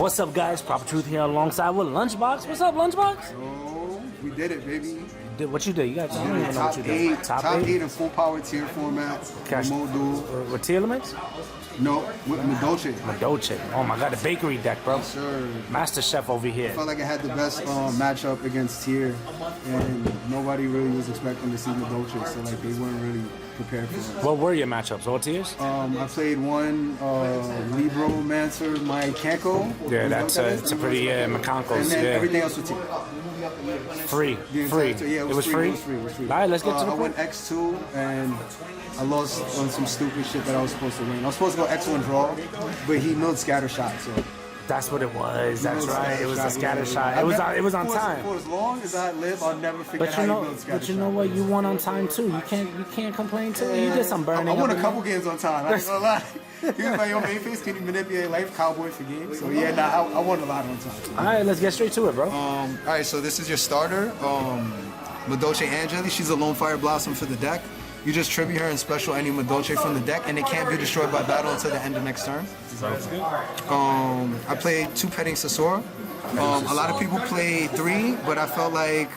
What's up, guys? Proper Truth here alongside with Lunchbox. What's up, Lunchbox? Oh, we did it, baby. What you did? You got to know top what you did. Top eight in full power tier format. Remote duel. With tier limits? No, with Madolche. Madolche. Oh my god, the bakery deck, bro. Yes, sir. Master Chef over here. I felt like I had the best matchup against tier, and nobody really was expecting to see Madolche, so like they weren't really prepared for it. What were your matchups? All tiers? I played one Libromancer, my Kanko. Yeah, it's a pretty McConkles. And then yeah. everything else was tier. Free. Yeah, it was free. All right, let's get to the I point. went X2 and I lost on some stupid shit that I was supposed to win. I was supposed to go X1 draw, but he milled scatter shot, so. That's what it was. That's right. It was a scatter shot. It was on time. For as long as I live, I'll never forget how you milled scatter shot. But you know what? You won on time too. You can't complain too. You did some burning. I won a couple games on time. I ain't gonna lie. He was like, yo, main face, can you manipulate life cowboy for games? So yeah, I won a lot on time. All right, let's get straight to it, bro. All right, so this is your starter, Madolche Angeli. She's a Lone Fire Blossom for the deck. You just tribute her and special any Madolche from the deck, and it can't be destroyed by battle until the end of next turn. Sounds good. I played 2 Petting Sasora. A lot of people play 3, but I felt like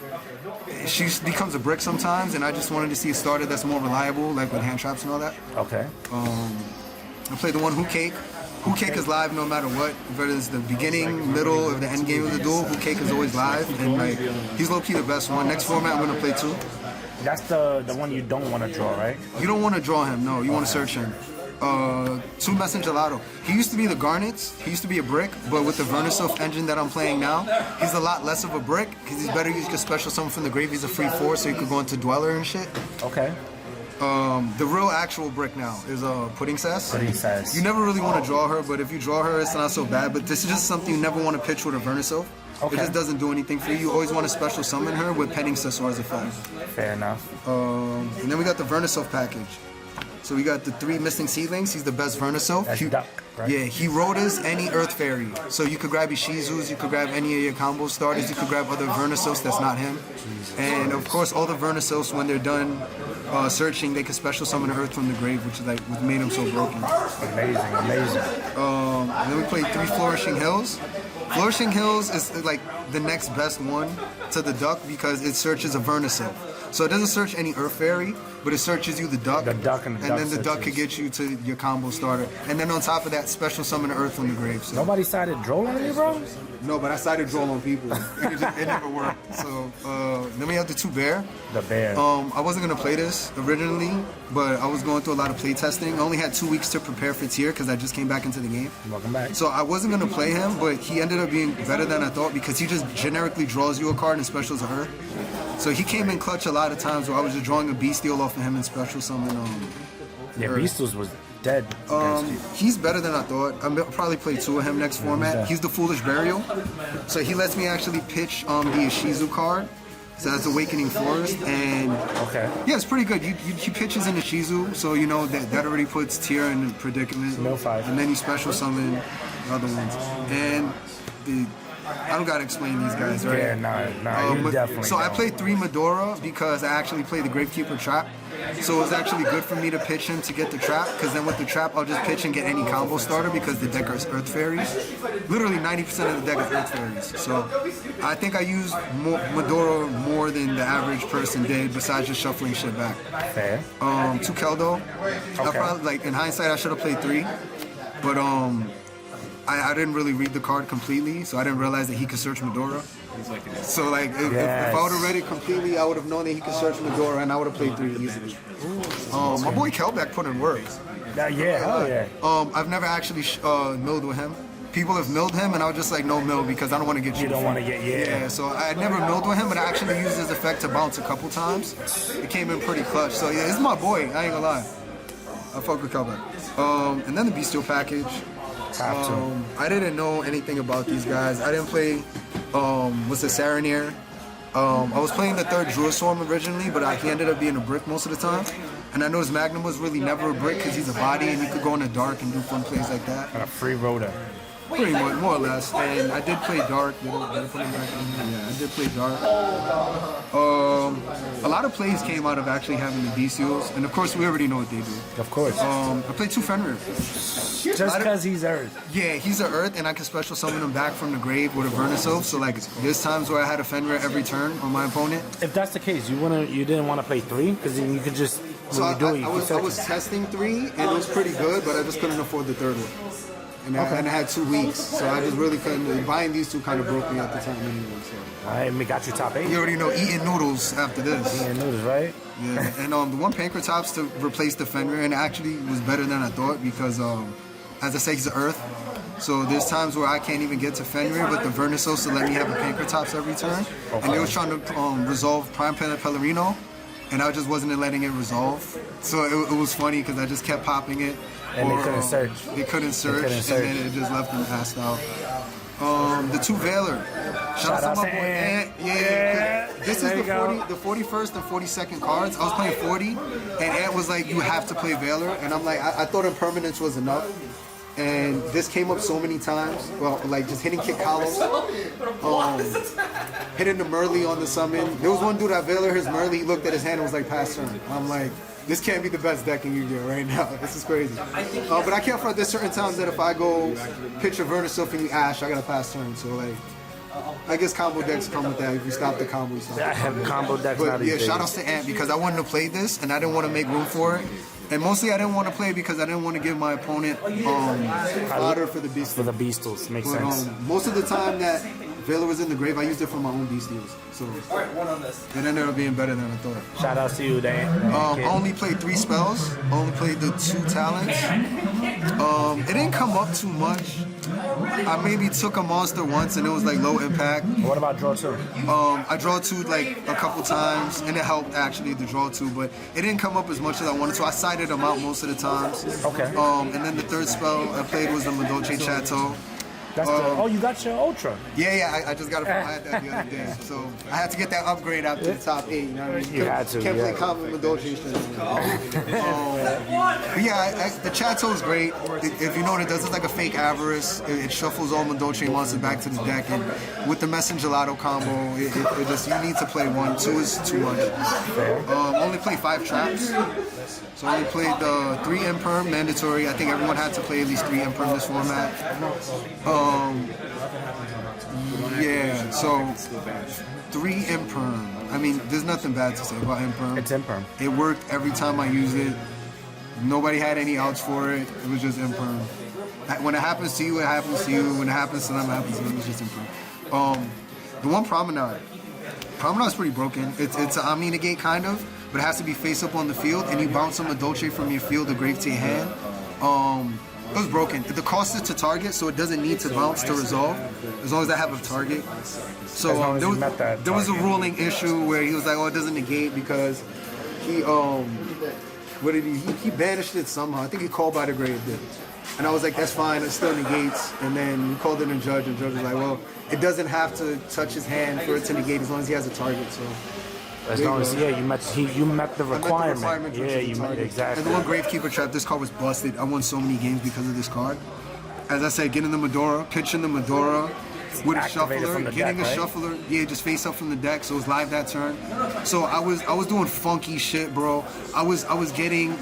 she becomes a brick sometimes, and I just wanted to see a starter that's more reliable, like with hand traps and all that. Okay. I played the one Who Cake. Who Cake is live no matter what, whether it's the beginning, middle, or the end game of the duel. Who Cake is always live, and like he's low-key the best one. Next format, I'm gonna play 2. That's the one you don't want to draw, right? You don't want to draw him, no. You want to search him. 2 Messenger Gelato. He used to be the Garnets. He used to be a brick, but with the Vernusylph engine that I'm playing now, he's a lot less of a brick because he's better. You can special summon from the grave. He's a free 4, so you could go into Dweller and shit. Okay. The real actual brick now is Pudding Sass. Pudding Sass. You never really want to draw her, but if you draw her, it's not so bad. But this is just something you never want to pitch with a Vernusylph. Okay. It just doesn't do anything for you. You always want to special summon her with Petting Sasora's effect. Fair enough. And then we got the Vernusylph package. So we got the 3 missing seedlings. He's the best Vernusylph. That's duck, right? Yeah, he rotas any Earth Fairy. So you could grab Ishizus, you could grab any of your combo starters, you could grab other Vernusylphs that's not him. And of course, all the Vernusylphs, when they're done searching, they can special summon an Earth from the grave, which is like what made him so broken. Amazing. And then we played 3 Flourishing Hills. Flourishing Hills is like the next best one to the duck because it searches a Vernusylph. So it doesn't search any Earth Fairy, but it searches you the duck. The duck and the then the duck could get you to your combo starter. And then on top of that, special summon an Earth from the grave. So. Nobody sided Droll on you, bro? No, but I started draw on people. It never worked. So then we have the 2 Bear. The Bear. I wasn't gonna play this originally, but I was going through a lot of play testing. I only had 2 weeks to prepare for tier because I just came back into the game. Welcome back. So I wasn't gonna play him, but he ended up being better than I thought because he just generically draws you a card and specials a Earth. So he came in clutch a lot of times where I was just drawing a Bestial off of him and special summon. Yeah, Bestials was dead. He's better than I thought. I'll probably play 2 of him next format. He's the Foolish Burial. So he lets me actually pitch the Ishizu card. So that's Awakening Forest. And yeah, it's pretty good. He pitches in Ishizu, so you know that already puts Tier in a predicament. No 5. And then you special summon the other ones. And I don't gotta explain these guys, right? Yeah, nah, you definitely So don't. I played 3 Medora because I actually played the Gravekeeper trap. So it was actually good for me to pitch him to get the trap, because then with the trap, I'll just pitch and get any combo starter because the deck is Earth Fairies. Literally 90% of the deck is Earth Fairies. So I think I used Medora more than the average person did, besides just shuffling shit back. Fair. 2 Keldo. I probably, like, in hindsight, I should have played 3. But I didn't really read the card completely, so I didn't realize that he could search Medora. So like, if I would have read it completely, I would have known that he could search Medora, and I would have played 3 easily. My boy Kelbeck put in work. Yeah. I've never actually milled with him. People have milled him, and I was just like, no mill, because I don't want to get you. You don't want to get, Yeah, so I never milled with him, but I actually used his effect to bounce a couple times. It came in pretty clutch. So yeah, this is my boy, I ain't gonna lie. I fuck with Kelbeck. And then the Bestial package. I didn't know anything about these guys. I didn't play, what's the Saranir? I was playing the 3rd Druid Swarm originally, but he ended up being a brick most of the time. And I noticed Magnum was really never a brick because he's a body and you could go in the dark and do fun plays like that. And a free rotor. Pretty much, more or less. And I did play dark. Did I put it back in here? Yeah, I did play dark. A lot of plays came out of actually having the bestials, and of course we already know what they do. Of course. I played 2 Fenrir. Just because he's Earth. Yeah, he's an Earth, and I can special summon him back from the grave with a Vernusylph. So like, there's times where I had a Fenrir every turn on my opponent. If that's the case, you didn't want to play 3 because then you could just So when you do it, you I keep was testing 3, and it was pretty good, but I just couldn't afford the 3rd one. And I had 2 weeks, so I just really couldn't. Buying these 2 kind of broke me at the time anyway. So. All right, we got you top 8. You already know eating noodles after this. Eating noodles, right? Yeah, and the one Pankratops to replace the Fenrir, and it actually was better than I thought because, as I say, he's Earth. So there's times where I can't even get to Fenrir, but the Vernusylph to let me have a Pankratops every turn. Okay. And they was trying to resolve Prime Pellerino, and I just wasn't letting it resolve. So it was funny because I just kept popping it. And they couldn't search. They couldn't search, and then it just left them passed out. The 2 Valor. Shout out to my boy Ant. Yeah. This is the 41st and 42nd cards. I was playing 40, and Ant was like, you have to play Valor. And I'm like, I thought impermanence was enough. And this came up so many times. Well, like just hitting kick columns, hitting the Merly on the summon. There was one dude at Valor, his Merly, he looked at his hand and was like, pass turn. I'm like, this can't be the best decking you get right now. This is crazy. But I can't front. There's certain times that if I go pitch a Vernusylph and you Ash, I gotta pass turn. So like, I guess combo decks come with that. If you stop the combo, you stop. I have combo decks. But yeah, shout outs to Ant because I wanted to play this and I didn't want to make room for it. And mostly I didn't want to play because I didn't want to give my opponent fodder for the Beastals. For the Beastals, makes sense. Most of the time that Valor was in the grave, I used it for my own Beastals. So it ended up being better than I thought. Shout outs to you, Dan. I only played 3 spells. Only played the 2 talents. It didn't come up too much. I maybe took a monster once and it was like low impact. What about draw 2? I draw 2 like a couple times and it helped actually to draw 2, but it didn't come up as much as I wanted to. I sided them out most of the times. Okay. And then the 3rd spell I played was the Madolche Chateau. That's oh, you got your Ultra. Yeah, I just got it from I had that the other day. So I had to get that upgrade after the top 8. You know what I mean? You had to. Can't play common Madolche. But yeah, the Chateau is great. If you know what it does, it's like a fake avarice. It shuffles all Madolche monsters back to the deck, and with the Mess and Gelato combo, it just you need to play 1. 2 is too much. Only play 5 traps. So I only played the 3 Imperm mandatory. I think everyone had to play at least 3 Imperm this format. Yeah, so 3 Imperm. I mean, there's nothing bad to say about Imperm. It's Imperm. It worked every time I used it. Nobody had any outs for it. It was just Imperm. When it happens to you, it happens to you. When it happens to them, it happens to them. It's just Imperm. The one Promenade. Promenade's pretty broken. It's an Omni Negate kind of, but it has to be face up on the field, and you bounce a Madolche from your field or grave to your hand. It was broken. The cost is to target, so it doesn't need to bounce to resolve, as long as I have a target. So there was a ruling issue where he was like, oh, it doesn't negate because he what did he banished it somehow. I think he called by the grave did. And I was like, that's fine, it still negates. And then he called in a judge, and the judge was like, well, it doesn't have to touch his hand for it to negate as long as he has a target. So as long as you met the requirement. Yeah, you met it exactly. And the one Gravekeeper trap, this card was busted. I won so many games because of this card. As I said, getting the Medora, pitching the Medora with a shuffler, getting a shuffler, just face up from the deck, so it was live that turn. So I was doing funky shit, bro. I was getting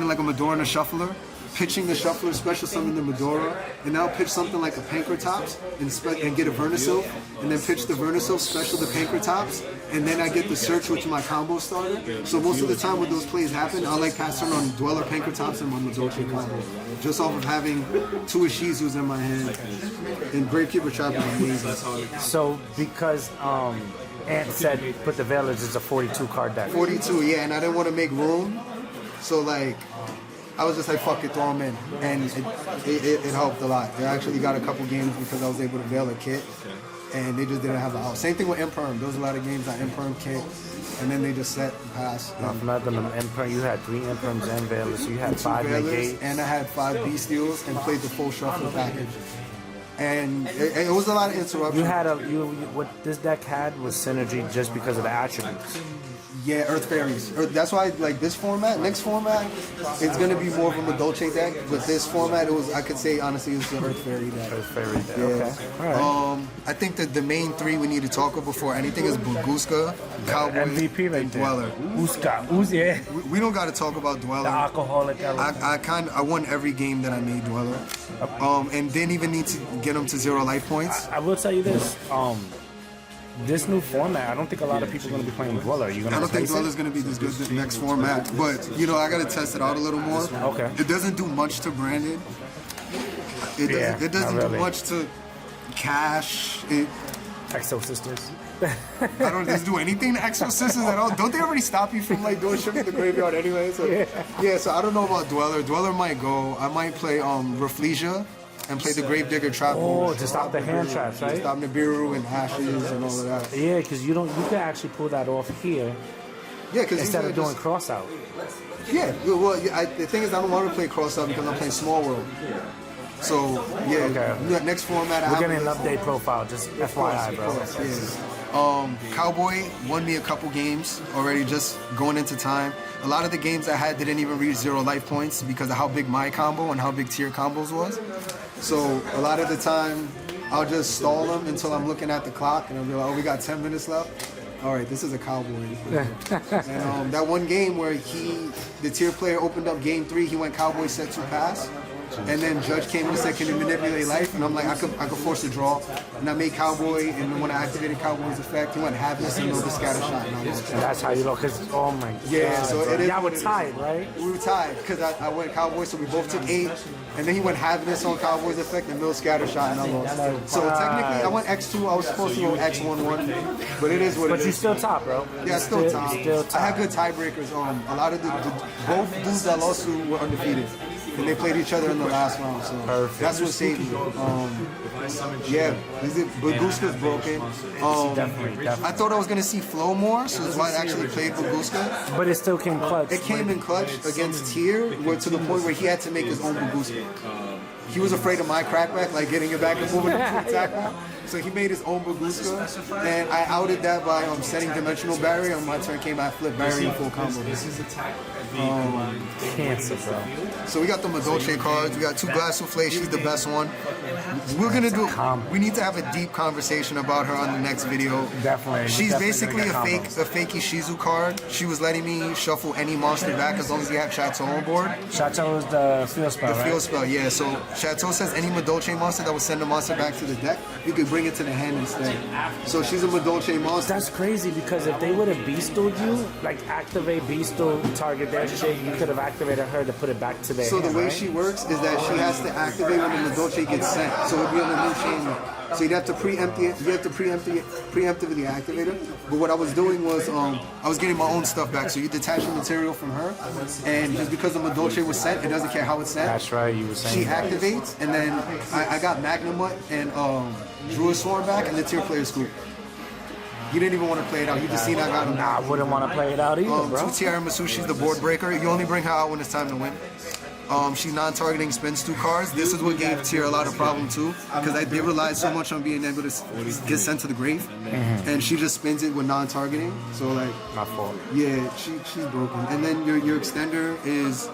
like a Medora and a shuffler, pitching the shuffler, special summon the Medora, and now pitch something like a Pankratops and get a Vernusylph, and then pitch the Vernusylph, special the Pankratops, and then I get the search, which is my combo starter. So most of the time when those plays happen, I like pass turn on Dweller, Pankratops, and my Madolche combo, just off of having 2 Ishizus in my hand. And Gravekeeper Trap is amazing. So because Ant said put the Veilers as a 42 card deck. 42, yeah, and I didn't want to make room, so like I was just like, fuck it, throw them in. And it helped a lot. They actually got a couple games because I was able to veil a kit. And they just didn't have the out. Same thing with Imperm. There was a lot of games I Imperm kit. And then they just set and pass. Nothing Imperm. You had 3 Imperms and Veilers. So you had 5 negates. And I had 5 Bestials and played the full shuffle package. And it was a lot of interruptions. What this deck had was synergy just because of the attributes. Yeah, Earth Fairies. That's why like this format, next format, it's gonna be more of a Madolche deck. But this format, I could say honestly, it was the Earth Fairy deck. Earth Fairy deck. Yeah. Okay. All right. I think that the main three we need to talk about before anything is Buguska, Cowboy, MVP right and there. Dweller. Yeah. We don't got to talk about Dweller. The alcoholic element. I won every game that I made Dweller, and didn't even need to get him to 0 life points. I will tell you this. This new format, I don't think a lot of people are going to be playing Dweller. You're going to I don't think Dweller's going to be this good the next format, but you know I got to test it out a little more. Okay. It doesn't do much to Brandon. It doesn't do much to Cash. Exo Sisters. I don't just do anything to Exo Sisters at all. Don't they already stop you from like doing shit in the graveyard anyway? So, yeah, so I don't know about Dweller. Dweller might go. I might play Rafflesia and play the Gravedigger Trap. Oh, to stop the hand traps, right? Stop Nibiru and Ashes and all of that. Yeah, because you could actually pull that off here. Yeah, because instead of doing cross out. Yeah, well, the thing is I don't want to play cross out because I'm playing Small World. So yeah, next format. We're getting an update profile, just FYI, bro. Yeah. Cowboy won me a couple games already, just going into time. A lot of the games I had didn't even reach 0 life points because of how big my combo and how big tier combos was. So a lot of the time, I'll just stall them until I'm looking at the clock and I'll be like, oh, we got 10 minutes left. All right, this is a Cowboy. And that one game where the tier player opened up game 3, he went Cowboy set 2 pass. And then Judge came and said, can you manipulate life? And I'm like, I could force a draw. And I made Cowboy, and then when I activated Cowboy's effect, he went Happiness and the scatter shot. And that's how you know, because, oh my God. Yeah, so it is. Y'all were tied, right? We were tied, because I went Cowboy, so we both took 8. And then he went Happiness on Cowboy's effect and Mill scatter shot, and I lost. So technically, I went X2. I was supposed to go X1-1. But it is what it is. But you still top, bro. Yeah, still top. I had good tiebreakers. A lot of both dudes that lost to were undefeated. And they played each other in the last round, so that's what saved me. Baguska's broken. Definitely. I thought I was going to see Flow more, so that's why I actually played Baguska. But it still came clutch. It came in clutch against Tier, to the point where he had to make his own Baguska. He was afraid of my crackback, like getting it back and moving it to attack. So he made his own Baguska, and I outed that by setting Dimensional Barrier. On my turn came, I flipped Barrier in full combo. Cancer, bro. So we got the Madolche cards. We got 2 Glass Soufflé. She's the best one. We need to have a deep conversation about her on the next video. Definitely. She's basically a fake Ishizu card. She was letting me shuffle any monster back as long as you have Chateau on board. Chateau is the field spell, The field spell, yeah. So Chateau says any Madolche monster that will send a monster back to the deck, you could bring it to the hand instead. So she's a Madolche monster. That's crazy because if they would have beastoled you, like activate beastol, target their shit, you could have activated her to put it back to their So hand, the way right? she works is that she has to activate when the Madolche gets sent. So it'd be on the new chain. So you'd have to preemptively activate her. But what I was doing was I was getting my own stuff back. So you detach the material from her, and just because the Madolche was sent, it doesn't care how it's sent. That's right, you were saying. She activates, and then I got Magnamut and Druid Swarm back, and the tier player scoop. You didn't even want to play it out. You just seen I got him. Nah, I wouldn't want to play it out either, bro. 2 Tiara Masu, she's the board breaker. You only bring her out when it's time to win. She's non-targeting, spins 2 cards. This is what gave Tier a lot of problem too, because they relied so much on being able to get sent to the grave, and she just spins it with non-targeting. So like, my fault. Yeah, she's broken. And then your extender is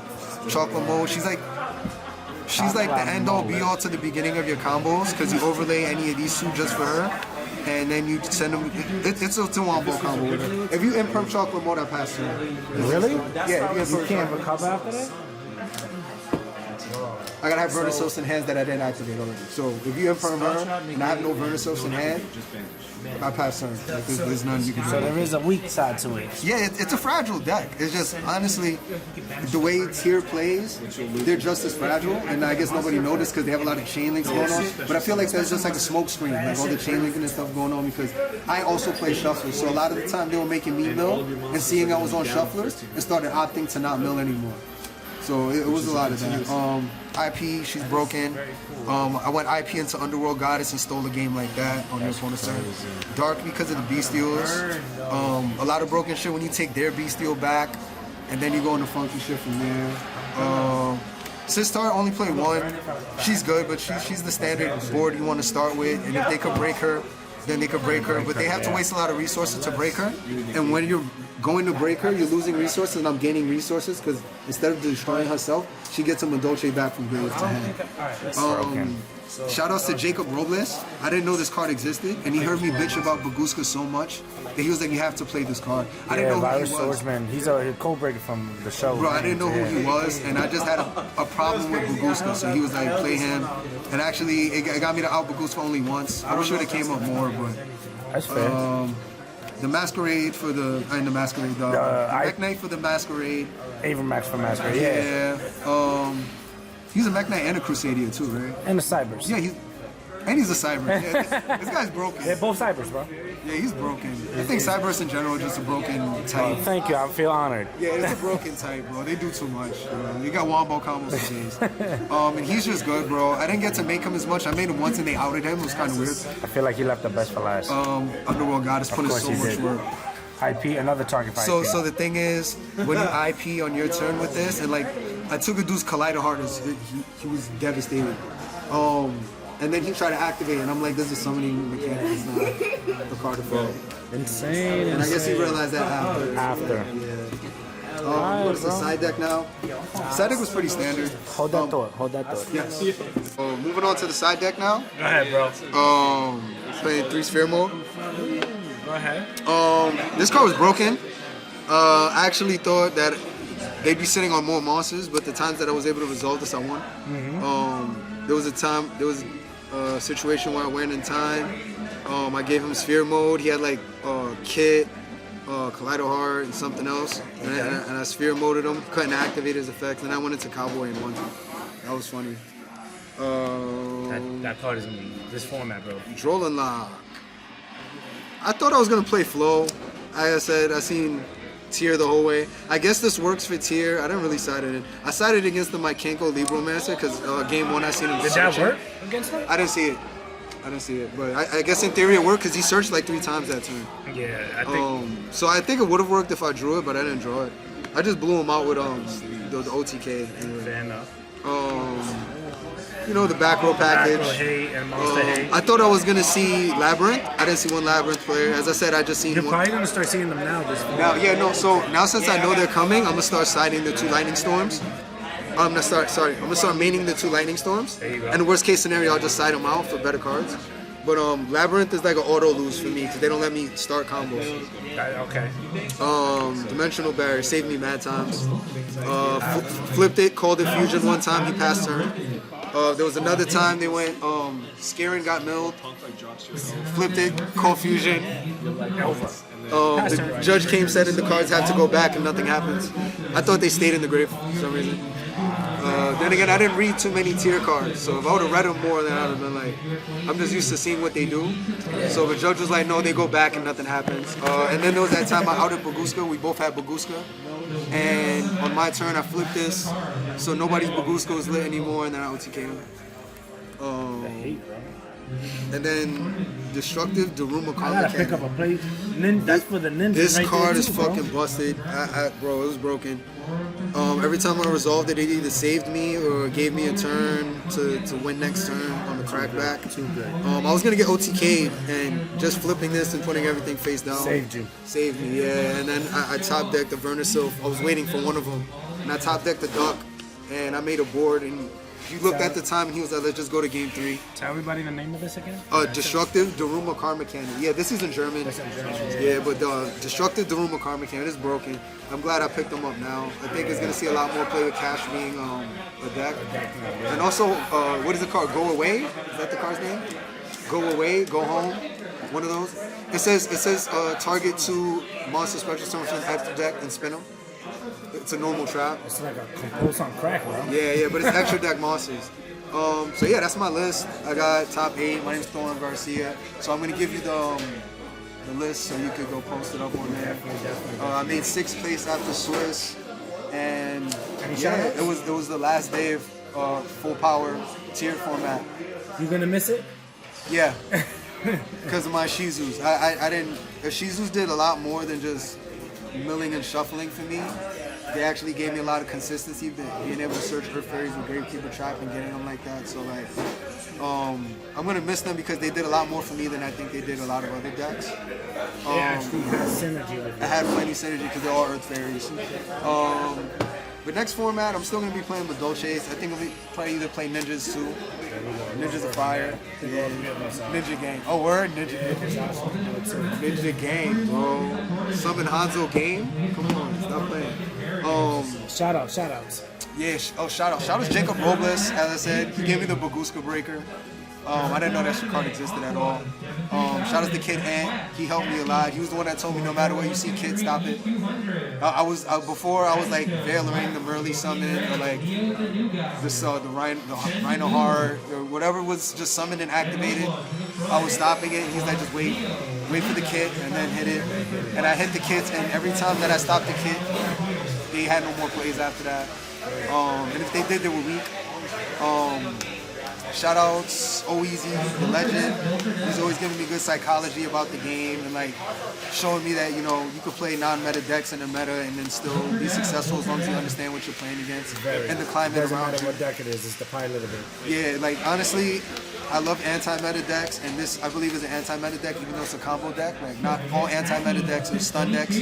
Chocolate Mode. She's like the end-all be-all to the beginning of your combos, because you overlay any of these 2 just for her. And then you send them. It's a 2-on-4 combo with her. If you imperm Chocolate Mode, I pass her. Really? Yeah, you can't recover after that? I gotta have Vernusylphs in hands that I didn't activate already. So if you imperm her and I have no Vernusylphs in hand, I pass turn. Like, there's none you can do. So there is a weak side to it. Yeah, it's a fragile deck. It's just, honestly, the way Tier plays, they're just as fragile. And I guess nobody noticed because they have a lot of chain links going on. But I feel like there's just like a smoke screen, like all the chain linking and stuff going on, because I also play shufflers. So a lot of the time they were making me mill, and seeing I was on shufflers, and started opting to not mill anymore. So it was a lot of that. IP, she's broken. I went IP into Underworld Goddess and stole a game like that on your opponent's turn. Dark because of the Bestials. A lot of broken shit when you take their Bestial back, and then you go into funky shit from there. Sistar only played 1. She's good, but she's the standard board you want to start with, and if they could break her, then they could break her. But they have to waste a lot of resources to break her. And when you're going to break her, you're losing resources, and I'm gaining resources because instead of destroying herself, she gets a Madolche back from grave to hand. Shout outs to Jacob Robles. I didn't know this card existed, and he heard me bitch about Baguska so much that he was like, "You have to play this card." I didn't know who Virus he was. Swordsman. He's a code breaker from the show. Bro, I didn't know who he was, and I just had a problem with Baguska, so he was like, "Play him," and actually, it got me to out Baguska only once. I wish it would have came up more, but That's fair. the Masquerade for the Masquerade, the Mech Knight for the Masquerade. Avon Max for Masquerade. Yeah. He's a Mech Knight and a Crusadia too, right? And the Cybers. Yeah, he's a Cyber. Yeah, this guy's broken. They're both Cybers, bro. Yeah, he's broken. I think Cyberus in general is just a broken type. Thank you. I feel honored. Yeah, it's a broken type, bro. They do too much. You got wombo combos for days. And he's just good, bro. I didn't get to make him as much. I made him once and they outed him. It was kind of weird. I feel like you left the best for last. Underworld Goddess put in so much work. IP, another target for IP. So the thing is, when you IP on your turn with this, and like, I took a dude's Collider Hardest. He was devastated. And then he tried to activate, and I'm like, this is summoning mechanic. It's not the card effect. Insane. And I guess he realized that after. Yeah. What's the side deck now? Side deck was pretty standard. Hold that thought. Hold that thought. Yes. Moving on to the side deck now. Go ahead, bro. Playing 3 sphere mode. Go ahead. This card was broken. I actually thought that they'd be sitting on more monsters, but the times that I was able to resolve this, I won. There was a situation where I went in time. I gave him sphere mode. He had like Kit, Kaleido Heart, and something else. And I sphere moded him, couldn't activate his effects, and I went into Cowboy and won. That was funny. That card is in this format, bro. Drolling Lock. I thought I was gonna play Flow. Like I said, I seen Tier the whole way. I guess this works for Tier. I didn't really side it in. I sided against the Mykenko Libromancer because game 1 I seen him. Did that work against him? I didn't see it. But I guess in theory it worked because he searched like 3 times that turn. Yeah, I think. So I think it would have worked if I drew it, but I didn't draw it. I just blew him out with the OTK. Anyway. Fair enough. You know, the back row package. Back row hate and monster hate. I thought I was gonna see Labyrinth. I didn't see one Labyrinth player. As I said, I just seen You're one. probably gonna start seeing them now. So now since I know they're coming, I'm gonna start siding the 2 Lightning Storms. I'm gonna start maining the 2 Lightning Storms. There you go. And the worst case scenario, I'll just side them out for better cards. But Labyrinth is like an auto lose for me because they don't let me start combos. Okay. Dimensional Barrier saved me mad times. Flipped it, called it Fusion one time, he passed turn. There was another time they went, Scaring got milled, flipped it, called Fusion. The judge came, said the cards have to go back and nothing happens. I thought they stayed in the grave for some reason. Then again, I didn't read too many tier cards, so if I would have read them more, then I would have been like, I'm just used to seeing what they do. So the judge was like, no, they go back and nothing happens. And then there was that time I outed Baguska. We both had Baguska. And on my turn, I flipped this, so nobody's Baguska was lit anymore, and then I OTK'd him. And then Destructive, Daruma Karma. I gotta pick up a plate. That's for the ninja. This right card there is too, bro. fucking busted. Bro, it was broken. Every time I resolved it, it either saved me or gave me a turn to win next turn on the crackback. I was gonna get OTK'd, and just flipping this and putting everything face down Saved you. Saved me, yeah. And then I top decked the Vernusylph. I was waiting for one of them, and I top decked the Duck, and I made a board. And he looked at the time, and he was like, "Let's just go to game 3." Tell everybody the name of this again. Destructive Daruma Karma Cannon. Yeah, this is in German. Yeah, but Destructive Daruma Karma Cannon is broken. I'm glad I picked them up now. I think it's gonna see a lot more play with Cash being a deck. And also, what is it called? Go Away? Is that the card's name? Go Away, Go Home. One of those. It says target 2 monster special summons from the extra deck and spin them. It's a normal trap. It's like a compose on crack, bro. Yeah, but it's extra deck monsters. So yeah, that's my list. I got top 8. My name's Thorne Garcia. So I'm gonna give you the list so you could go post it up on there. I made 6th place after Swiss, and yeah, it was the last day of full power tier format. You gonna miss it? Yeah, because of my Ishizus. I didn't. Ishizus did a lot more than just milling and shuffling for me. they actually gave me a lot of consistency, being able to search Earth Fairies with Gravekeeper Trap and getting them like that. So like, I'm gonna miss them because they did a lot more for me than I think they did a lot of other decks. They actually had synergy with I you. had plenty of synergy because they're all Earth Fairies. But next format, I'm still gonna be playing Madolches. I think I'll be probably either play Ninjas too. Ninjas of Fire. Yeah. Ninja Game. Oh, word? Ninja Game. Ninja Game, bro. Summon Hanzo Game? Come on, stop playing. Shout outs. Yeah, shout out Jacob Robles, as I said. He gave me the Baguska Breaker. I didn't know that card existed at all. Shout out to Kid Ant. He helped me a lot. He was the one that told me no matter what you see, kid, stop it. Before I was like Veiling the Merly summon or like this the Rhino Heart or whatever was just summoned and activated. I was stopping it. He's like, just wait for the kit and then hit it. And I hit the kits, and every time that I stopped the kit, they had no more plays after that. And if they did, they were weak. Shout outs, Oeasy, the legend. He's always giving me good psychology about the game and like showing me that, you know, you could play non-meta decks in a meta and then still be successful as long as you understand what you're playing against and the climate Doesn't around matter you. what deck it is, it's the pilot of it. Yeah, like honestly, I love anti-meta decks, and this I believe is an anti-meta deck, even though it's a combo deck. Like not all anti-meta decks are stun decks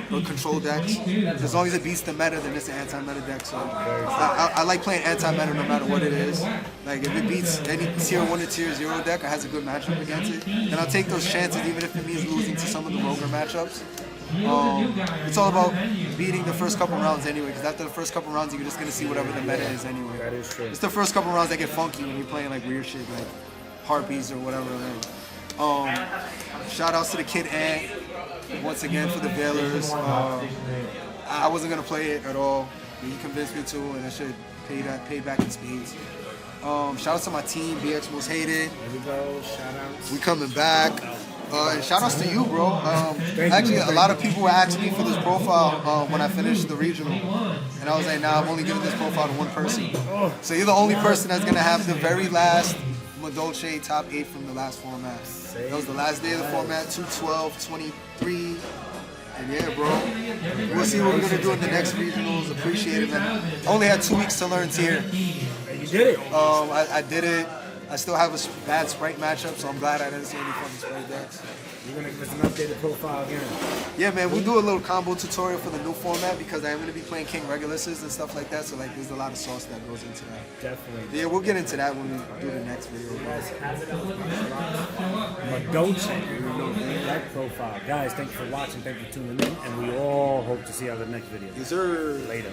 or control decks. As long as it beats the meta, then it's an anti-meta deck. So I like playing anti-meta no matter what it is. Like if it beats any tier 1 to tier 0 deck or has a good matchup against it, then I'll take those chances even if it means losing to some of the roguer matchups. It's all about beating the first couple rounds anyway, because after the first couple rounds, you're just going to see whatever the meta is anyway. That is true. It's the first couple rounds that get funky when you're playing like weird shit, like Harpies or whatever. Shout outs to the Kid Ant, once again for the Veilers. I wasn't going to play it at all. He convinced me to, and I should pay back in spades. Shout out to my team, BX Most Hated. There we go, shout outs. We coming back. And shout outs to you, bro. Actually, a lot of people were asking me for this profile when I finished the regional. And I was like, nah, I'm only giving this profile to one person. So you're the only person that's going to have the very last Madolche top 8 from the last format. That was the last day of the format, 2/12/23. And yeah, bro. We'll see what we're going to do in the next regionals. Appreciate it, man. I only had 2 weeks to learn tier. You did it. I did it. I still have a bad Sprite matchup, so I'm glad I didn't see any fucking Sprite decks. You're going to give us an updated profile again. Yeah, man, we'll do a little combo tutorial for the new format because I am going to be playing King Reguluses and stuff like that, so like there's a lot of sauce that goes into that. Definitely. Yeah, we'll get into that when we do the next video. Madolche, that profile. Guys, thank you for watching, thank you for tuning in, and we all hope to see you on the next video. Yes, sir. Later.